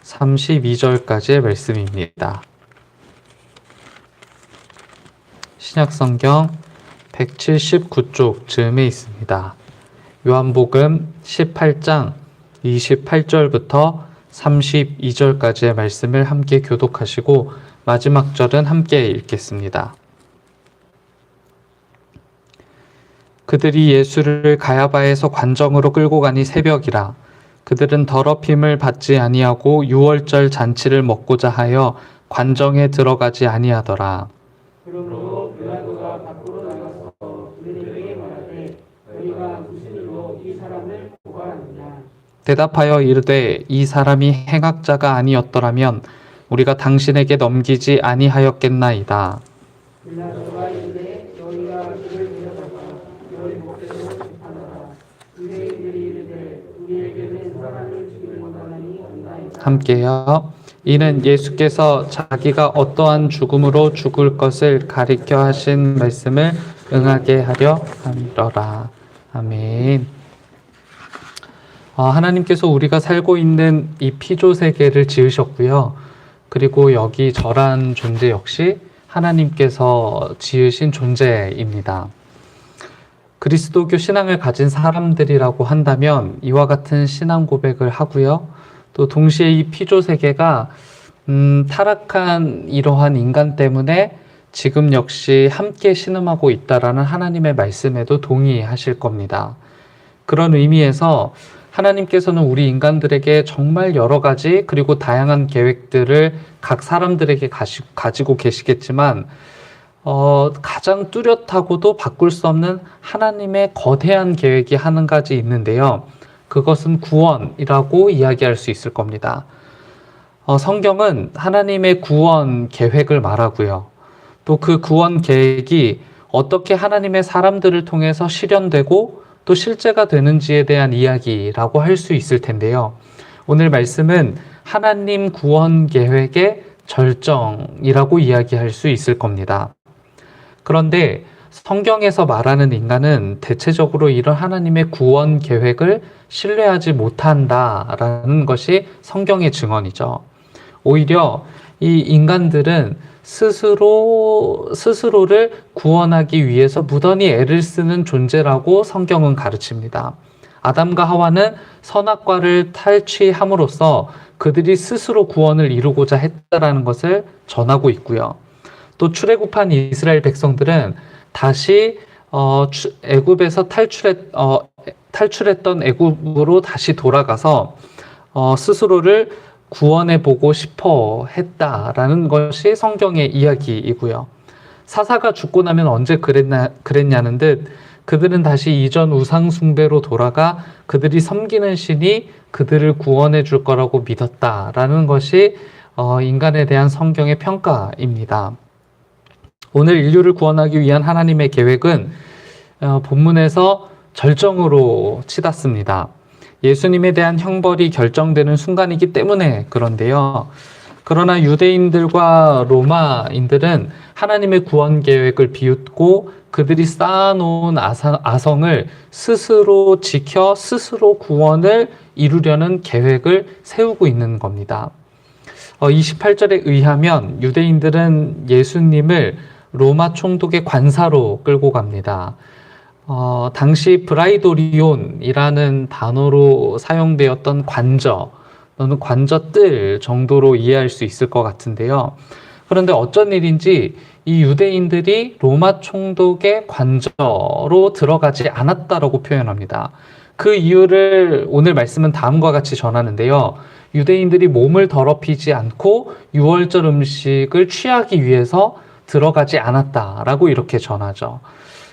32절까지의 말씀입니다. 신약성경 179쪽 즈음에 있습니다. 요한복음 18장 28절부터 32절까지의 말씀을 함께 교독하시고 마지막 절은 함께 읽겠습니다. 그들이 예수를 가야바에서 관정으로 끌고 가니 새벽이라. 그들은 더럽힘을 받지 아니하고 유월절 잔치를 먹고자 하여 관정에 들어가지 아니하더라. 그러므로 빌라도가 밖으로 나가서 그들에게 말하되 너희가 무슨 일로 이 사람을 고발하느냐. 대답하여 이르되 이 사람이 행악자가 아니었더라면 우리가 당신에게 넘기지 아니하였겠나이다. 빌라도가 이르되 너희가 그를 데려다가 너희 목대로 재판하라. 유대인들이 이르되 우리에게는 사람을 죽이는 권한이 없나이다. 함께요. 이는 예수께서 자기가 어떠한 죽음으로 죽을 것을 가리켜 하신 말씀을 응하게 하려 함이러라. 아멘. 하나님께서 우리가 살고 있는 이 피조 세계를 지으셨고요. 그리고 여기 저란 존재 역시 하나님께서 지으신 존재입니다. 그리스도교 신앙을 가진 사람들이라고 한다면 이와 같은 신앙 고백을 하고요. 또 동시에 이 피조 세계가 타락한 이러한 인간 때문에 지금 역시 함께 신음하고 있다라는 하나님의 말씀에도 동의하실 겁니다. 그런 의미에서 하나님께서는 우리 인간들에게 정말 여러 가지 그리고 다양한 계획들을 각 사람들에게 가지고 계시겠지만 가장 뚜렷하고도 바꿀 수 없는 하나님의 거대한 계획이 한 가지 있는데요. 그것은 구원이라고 이야기할 수 있을 겁니다. 성경은 하나님의 구원 계획을 말하고요. 또 그 구원 계획이 어떻게 하나님의 사람들을 통해서 실현되고 또 실제가 되는지에 대한 이야기라고 할 수 있을 텐데요. 오늘 말씀은 하나님 구원 계획의 절정이라고 이야기할 수 있을 겁니다. 그런데 성경에서 말하는 인간은 대체적으로 이런 하나님의 구원 계획을 신뢰하지 못한다라는 것이 성경의 증언이죠. 오히려 이 인간들은 스스로를 구원하기 위해서 무던히 애를 쓰는 존재라고 성경은 가르칩니다. 아담과 하와는 선악과를 탈취함으로써 그들이 스스로 구원을 이루고자 했다라는 것을 전하고 있고요. 또 출애굽한 이스라엘 백성들은 다시 애굽에서 탈출했던 애굽으로 다시 돌아가서 스스로를 구원해 보고 싶어 했다라는 것이 성경의 이야기이고요. 사사가 죽고 나면 언제 그랬냐는 듯 그들은 다시 이전 우상 숭배로 돌아가 그들이 섬기는 신이 그들을 구원해 줄 거라고 믿었다라는 것이 인간에 대한 성경의 평가입니다. 오늘 인류를 구원하기 위한 하나님의 계획은 본문에서 절정으로 치닫습니다. 예수님에 대한 형벌이 결정되는 순간이기 때문에 그런데요. 그러나 유대인들과 로마인들은 하나님의 구원 계획을 비웃고 그들이 쌓아놓은 아성을 스스로 지켜 스스로 구원을 이루려는 계획을 세우고 있는 겁니다. 28절에 의하면 유대인들은 예수님을 로마 총독의 관사로 끌고 갑니다. 당시 브라이도리온이라는 단어로 사용되었던 관저 또는 관저뜰 정도로 이해할 수 있을 것 같은데요. 그런데 어쩐 일인지 이 유대인들이 로마 총독의 관저로 들어가지 않았다라고 표현합니다. 그 이유를 오늘 말씀은 다음과 같이 전하는데요. 유대인들이 몸을 더럽히지 않고 유월절 음식을 취하기 위해서 들어가지 않았다라고 이렇게 전하죠.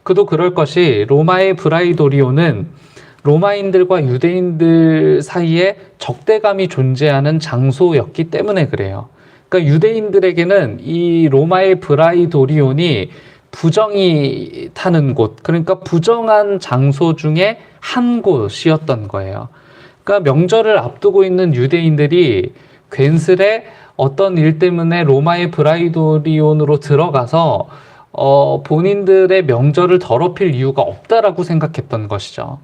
그도 그럴 것이 로마의 브라이도리온은 로마인들과 유대인들 사이에 적대감이 존재하는 장소였기 때문에 그래요. 그러니까 유대인들에게는 이 로마의 브라이도리온이 부정이 타는 곳, 그러니까 부정한 장소 중에 한 곳이었던 거예요. 그러니까 명절을 앞두고 있는 유대인들이 괜스레 어떤 일 때문에 로마의 브라이도리온으로 들어가서 본인들의 명절을 더럽힐 이유가 없다라고 생각했던 것이죠.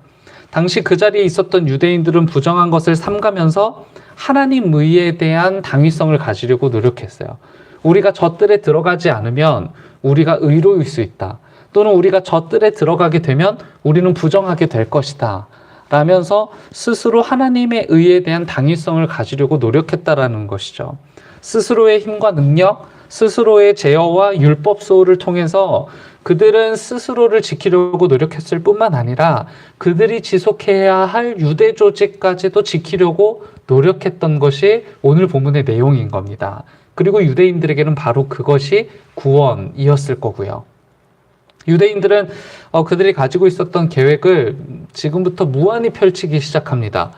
당시 그 자리에 있었던 유대인들은 부정한 것을 삼가면서 하나님 의에 대한 당위성을 가지려고 노력했어요. 우리가 저 뜰에 들어가지 않으면 우리가 의로울 수 있다. 또는 우리가 저 뜰에 들어가게 되면 우리는 부정하게 될 것이다. 라면서 스스로 하나님의 의에 대한 당위성을 가지려고 노력했다라는 것이죠. 스스로의 힘과 능력, 스스로의 제어와 율법 소호를 통해서 그들은 스스로를 지키려고 노력했을 뿐만 아니라 그들이 지속해야 할 유대 조직까지도 지키려고 노력했던 것이 오늘 본문의 내용인 겁니다. 그리고 유대인들에게는 바로 그것이 구원이었을 거고요. 유대인들은 그들이 가지고 있었던 계획을 지금부터 무한히 펼치기 시작합니다.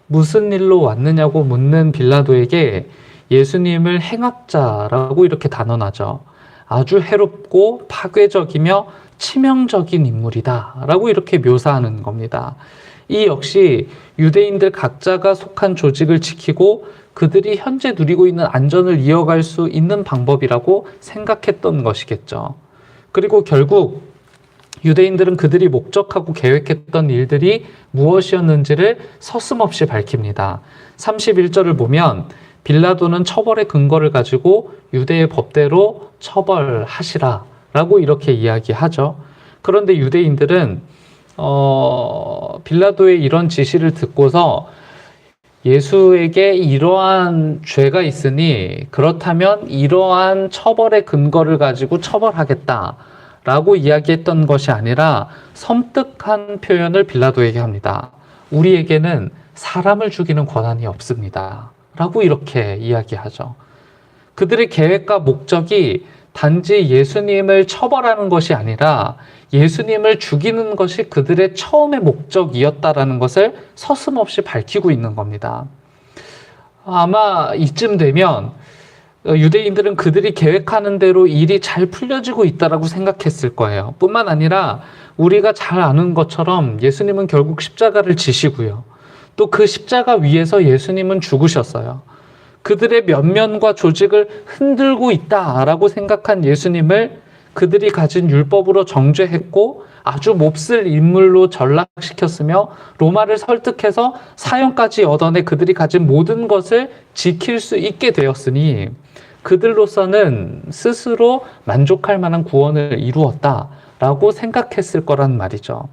무슨 일로 왔느냐고 묻는 빌라도에게 예수님을 행악자라고 이렇게 단언하죠. 아주 해롭고 파괴적이며 치명적인 인물이다 라고 이렇게 묘사하는 겁니다. 이 역시 유대인들 각자가 속한 조직을 지키고 그들이 현재 누리고 있는 안전을 이어갈 수 있는 방법이라고 생각했던 것이겠죠. 그리고 결국 유대인들은 그들이 목적하고 계획했던 일들이 무엇이었는지를 서슴없이 밝힙니다. 31절을 보면 빌라도는 처벌의 근거를 가지고 유대의 법대로 처벌하시라 라고 이렇게 이야기하죠. 그런데 유대인들은 빌라도의 이런 지시를 듣고서 예수에게 이러한 죄가 있으니 그렇다면 이러한 처벌의 근거를 가지고 처벌하겠다 라고 이야기했던 것이 아니라 섬뜩한 표현을 빌라도에게 합니다. 우리에게는 사람을 죽이는 권한이 없습니다 라고 이렇게 이야기하죠. 그들의 계획과 목적이 단지 예수님을 처벌하는 것이 아니라 예수님을 죽이는 것이 그들의 처음의 목적이었다라는 것을 서슴없이 밝히고 있는 겁니다. 아마 이쯤 되면 유대인들은 그들이 계획하는 대로 일이 잘 풀려지고 있다라고 생각했을 거예요. 뿐만 아니라 우리가 잘 아는 것처럼 예수님은 결국 십자가를 지시고요. 또 그 십자가 위에서 예수님은 죽으셨어요. 그들의 면면과 조직을 흔들고 있다라고 생각한 예수님을 그들이 가진 율법으로 정죄했고 아주 몹쓸 인물로 전락시켰으며 로마를 설득해서 사형까지 얻어내 그들이 가진 모든 것을 지킬 수 있게 되었으니 그들로서는 스스로 만족할 만한 구원을 이루었다라고 생각했을 거란 말이죠.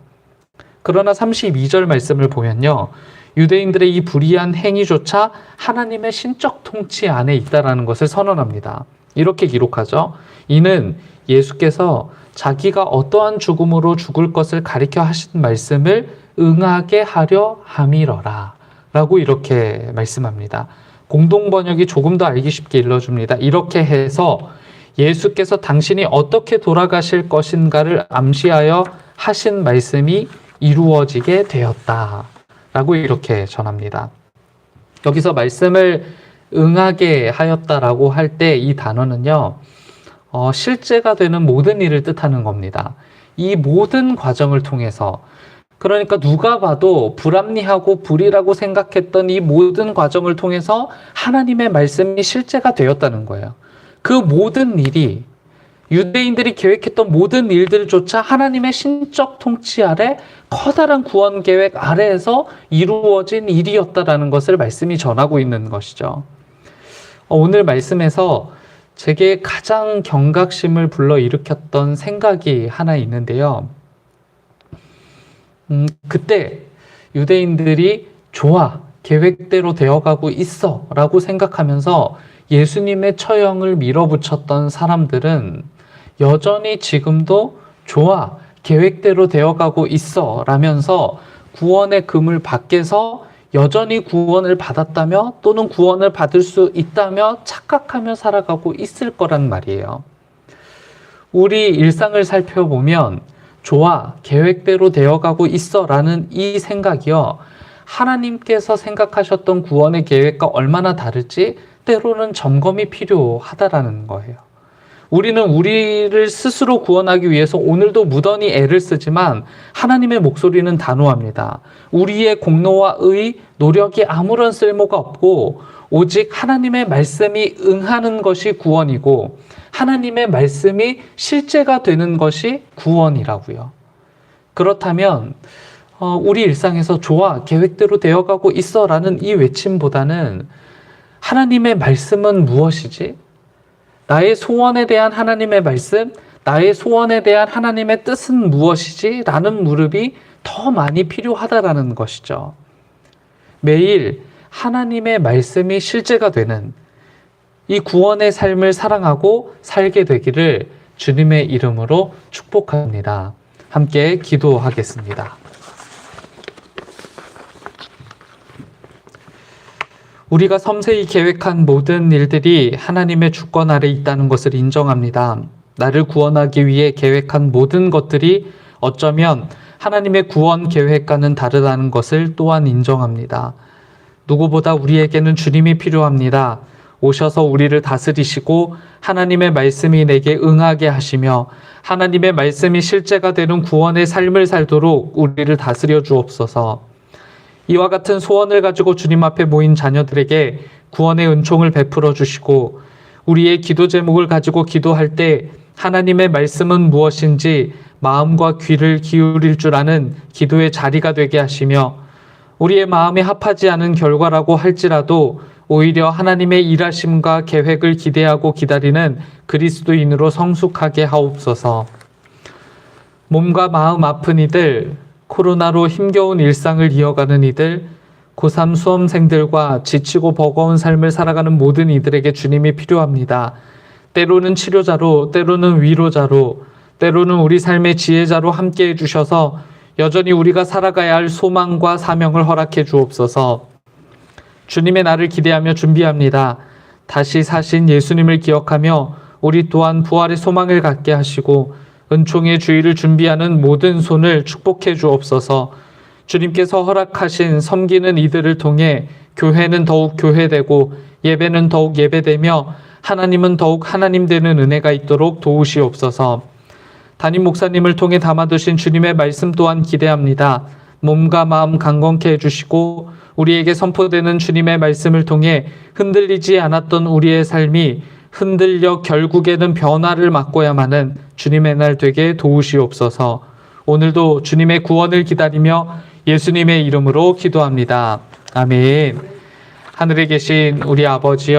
그러나 32절 말씀을 보면요. 유대인들의 이 불의한 행위조차 하나님의 신적 통치 안에 있다라는 것을 선언합니다. 이렇게 기록하죠. 이는 예수께서 자기가 어떠한 죽음으로 죽을 것을 가리켜 하신 말씀을 응하게 하려 함이러라 라고 이렇게 말씀합니다. 공동번역이 조금 더 알기 쉽게 일러줍니다. 이렇게 해서 예수께서 당신이 어떻게 돌아가실 것인가를 암시하여 하신 말씀이 이루어지게 되었다 라고 이렇게 전합니다. 여기서 말씀을 응하게 하였다라고 할 때 이 단어는요, 실제가 되는 모든 일을 뜻하는 겁니다. 이 모든 과정을 통해서, 그러니까 누가 봐도 불합리하고 불의라고 생각했던 이 모든 과정을 통해서 하나님의 말씀이 실제가 되었다는 거예요. 그 모든 일이 유대인들이 계획했던 모든 일들조차 하나님의 신적 통치 아래 커다란 구원 계획 아래에서 이루어진 일이었다라는 것을 말씀이 전하고 있는 것이죠. 오늘 말씀에서 제게 가장 경각심을 불러일으켰던 생각이 하나 있는데요. 그때 유대인들이 좋아, 계획대로 되어가고 있어 라고 생각하면서 예수님의 처형을 밀어붙였던 사람들은 여전히 지금도 좋아, 계획대로 되어가고 있어 라면서 구원의 금을 밖에서 여전히 구원을 받았다며 또는 구원을 받을 수 있다며 착각하며 살아가고 있을 거란 말이에요. 우리 일상을 살펴보면 좋아, 계획대로 되어가고 있어 라는 이 생각이요, 하나님께서 생각하셨던 구원의 계획과 얼마나 다를지 때로는 점검이 필요하다라는 거예요. 우리는 우리를 스스로 구원하기 위해서 오늘도 무던히 애를 쓰지만 하나님의 목소리는 단호합니다. 우리의 공로와 의, 노력이 아무런 쓸모가 없고 오직 하나님의 말씀이 응하는 것이 구원이고 하나님의 말씀이 실제가 되는 것이 구원이라고요. 그렇다면 우리 일상에서 좋아, 계획대로 되어가고 있어 라는 이 외침보다는 하나님의 말씀은 무엇이지? 나의 소원에 대한 하나님의 말씀, 나의 소원에 대한 하나님의 뜻은 무엇이지? 라는 물음이 더 많이 필요하다라는 것이죠. 매일 하나님의 말씀이 실제가 되는 이 구원의 삶을 사랑하고 살게 되기를 주님의 이름으로 축복합니다. 함께 기도하겠습니다. 우리가 섬세히 계획한 모든 일들이 하나님의 주권 아래 있다는 것을 인정합니다. 나를 구원하기 위해 계획한 모든 것들이 어쩌면 하나님의 구원 계획과는 다르다는 것을 또한 인정합니다. 누구보다 우리에게는 주님이 필요합니다. 오셔서 우리를 다스리시고 하나님의 말씀이 내게 응하게 하시며 하나님의 말씀이 실제가 되는 구원의 삶을 살도록 우리를 다스려 주옵소서. 이와 같은 소원을 가지고 주님 앞에 모인 자녀들에게 구원의 은총을 베풀어 주시고 우리의 기도 제목을 가지고 기도할 때 하나님의 말씀은 무엇인지 마음과 귀를 기울일 줄 아는 기도의 자리가 되게 하시며 우리의 마음에 합하지 않은 결과라고 할지라도 오히려 하나님의 일하심과 계획을 기대하고 기다리는 그리스도인으로 성숙하게 하옵소서. 몸과 마음 아픈 이들, 코로나로 힘겨운 일상을 이어가는 이들, 고3 수험생들과 지치고 버거운 삶을 살아가는 모든 이들에게 주님이 필요합니다. 때로는 치료자로, 때로는 위로자로, 때로는 우리 삶의 지혜자로 함께해 주셔서 여전히 우리가 살아가야 할 소망과 사명을 허락해 주옵소서. 주님의 날을 기대하며 준비합니다. 다시 사신 예수님을 기억하며 우리 또한 부활의 소망을 갖게 하시고 은총의 주일을 준비하는 모든 손을 축복해 주옵소서. 주님께서 허락하신 섬기는 이들을 통해 교회는 더욱 교회되고 예배는 더욱 예배되며 하나님은 더욱 하나님 되는 은혜가 있도록 도우시옵소서. 담임 목사님을 통해 담아두신 주님의 말씀 또한 기대합니다. 몸과 마음 강건케 해주시고 우리에게 선포되는 주님의 말씀을 통해 흔들리지 않았던 우리의 삶이 흔들려 결국에는 변화를 맛고야만은 주님의 날 되게 도우시옵소서. 오늘도 주님의 구원을 기다리며 예수님의 이름으로 기도합니다. 아멘. 하늘에 계신 우리 아버지여,